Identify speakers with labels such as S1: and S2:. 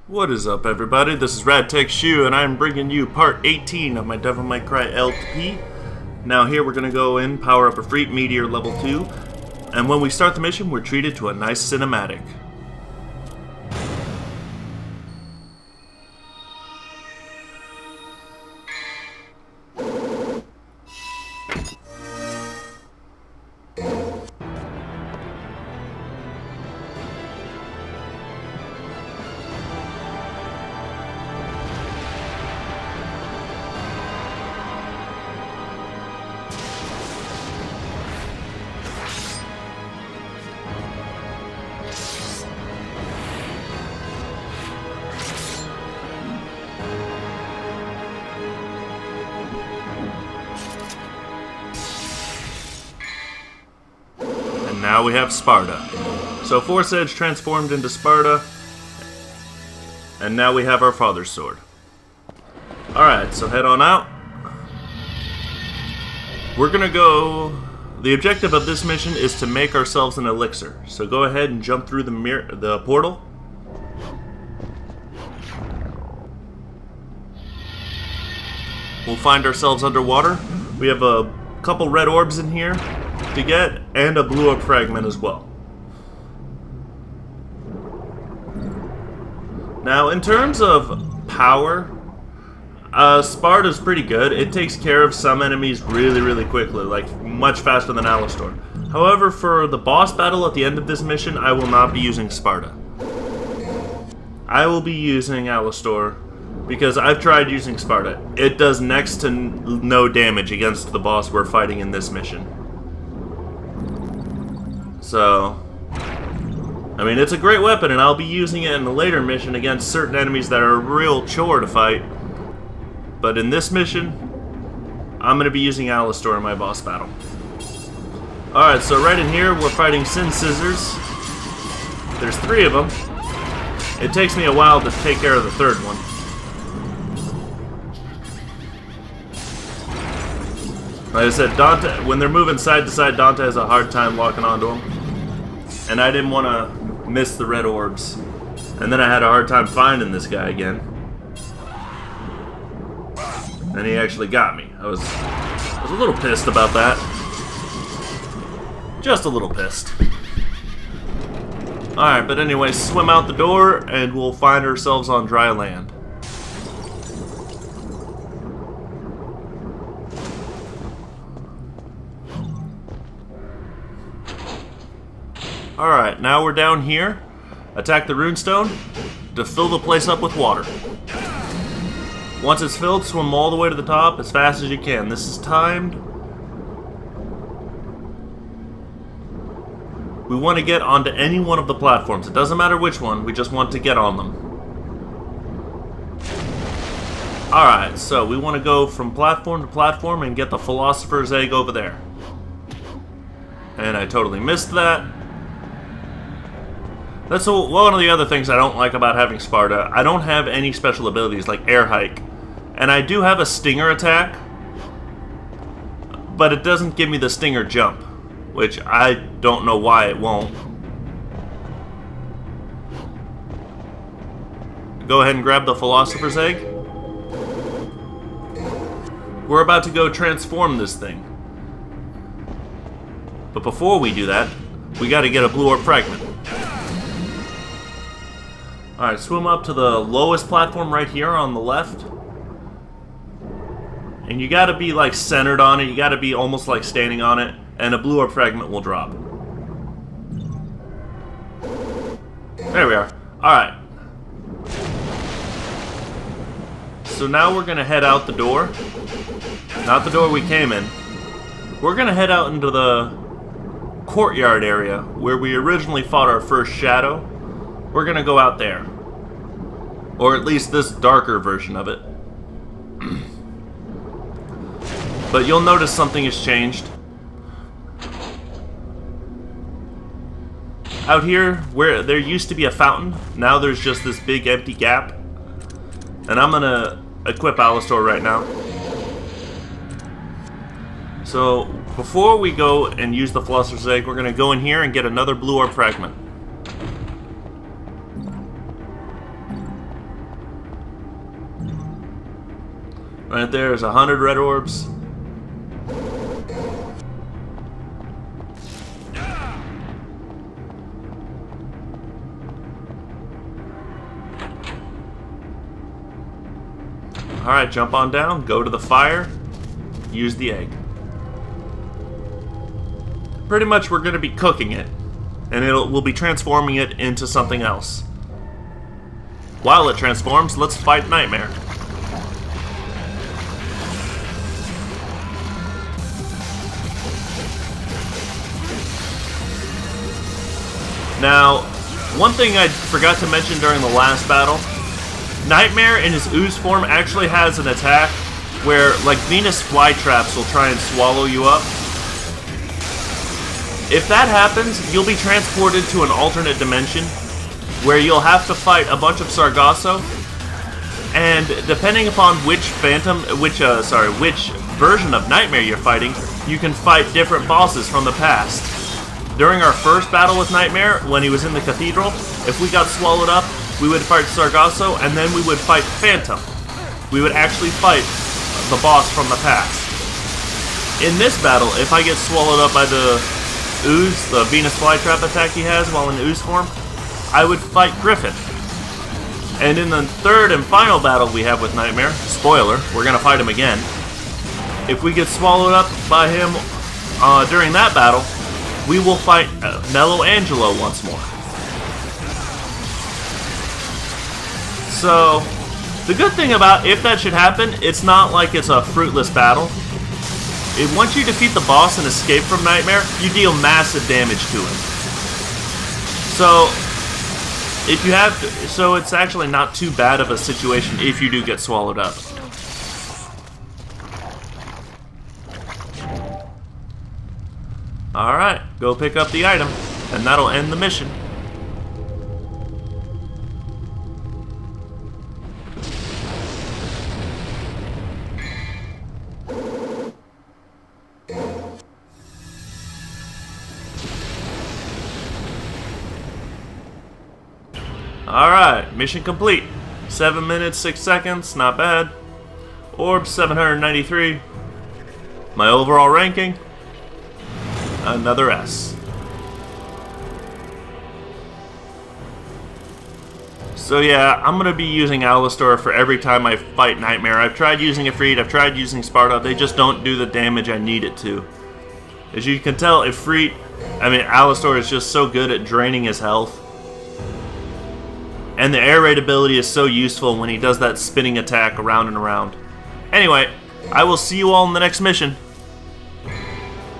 S1: What is up, everybody? This is RadTechShoe, and I'm bringing you part 18 of my Devil May Cry LP. Now here we're going to go in, power up a Freak Meteor level 2, and when we start the mission, we're treated to a nice cinematic. Now we have Sparta. So Force Edge transformed into Sparta, and now we have our Father's Sword. Alright, so head on out. We're gonna go... The objective of this mission is to make ourselves an elixir. So go ahead and jump through the portal. We'll find ourselves underwater. We have a couple red orbs in here to get, and a blue up fragment as well. Now, in terms of power, Sparta's pretty good. It takes care of some enemies really quickly, like much faster than Alistor. However, for the boss battle at the end of this mission, I will not be using Sparta. I will be using Alistor, because I've tried using Sparta. It does next to no damage against the boss we're fighting in this mission. So, I mean, it's a great weapon, and I'll be using it in a later mission against certain enemies that are a real chore to fight. But in this mission, I'm going to be using Alistor in my boss battle. Alright, so right in here, we're fighting Sin Scissors. There's 3 of them. It takes me a while to take care of the 3rd one. Like I said, Dante, when they're moving side to side, Dante has a hard time locking onto them. And I didn't want to miss the red orbs. And then I had a hard time finding this guy again. And he actually got me. I was a little pissed about that. Just a little pissed. Alright, but anyway, swim out the door and we'll find ourselves on dry land. Alright, now we're down here. Attack the runestone to fill the place up with water. Once it's filled, swim all the way to the top as fast as you can. This is timed. We want to get onto any one of the platforms. It doesn't matter which one, we just want to get on them. Alright, so we want to go from platform to platform and get the Philosopher's Egg over there. And I totally missed that. That's one of the other things I don't like about having Sparta. I don't have any special abilities like Air Hike. And I do have a Stinger attack, but it doesn't give me the Stinger jump, which I don't know why it won't. Go ahead and grab the Philosopher's Egg. We're about to go transform this thing. But before we do that, we gotta get a blue orb fragment. Alright, swim up to the lowest platform right here on the left. And you gotta be like centered on it, you gotta be almost like standing on it, and a blue orb fragment will drop. There we are. Alright. So now we're gonna head out the door. Not the door we came in. We're gonna head out into the courtyard area where we originally fought our first shadow. We're gonna go out there. Or at least this darker version of it. But you'll notice something has changed. Out here, where there used to be a fountain, now there's just this big empty gap. And I'm gonna equip Alistor right now. So, before we go and use the Philosopher's Egg, we're gonna go in here and get another blue orb fragment. Right there is 100 red orbs. Alright, jump on down, go to the fire, use the egg. Pretty much we're going to be cooking it, and we'll be transforming it into something else. While it transforms, let's fight Nightmare. Now, one thing I forgot to mention during the last battle, Nightmare in his ooze form actually has an attack where, like, Venus flytraps will try and swallow you up. If that happens, you'll be transported to an alternate dimension where you'll have to fight a bunch of Sargasso, and depending upon which version of Nightmare you're fighting, you can fight different bosses from the past. During our first battle with Nightmare, when he was in the cathedral, if we got swallowed up, we would fight Sargasso, and then we would fight Phantom. We would actually fight the boss from the past. In this battle, if I get swallowed up by the ooze, the Venus flytrap attack he has while in ooze form, I would fight Griffin. And in the third and final battle we have with Nightmare, spoiler, we're gonna fight him again. If we get swallowed up by him during that battle, we will fight Mello Angelo once more. So, the good thing about if that should happen, it's not like it's a fruitless battle. Once you defeat the boss and escape from Nightmare, you deal massive damage to him. So, so it's actually not too bad of a situation if you do get swallowed up. Alright, go pick up the item, and that'll end the mission. Alright, mission complete. 7 minutes, 6 seconds, not bad. Orb 793. My overall ranking, another S. So yeah, I'm going to be using Alastor for every time I fight Nightmare. I've tried using Ifrit, I've tried using Sparta, they just don't do the damage I need it to. As you can tell, Alastor is just so good at draining his health. And the air raid ability is so useful when he does that spinning attack around and around. Anyway, I will see you all in the next mission.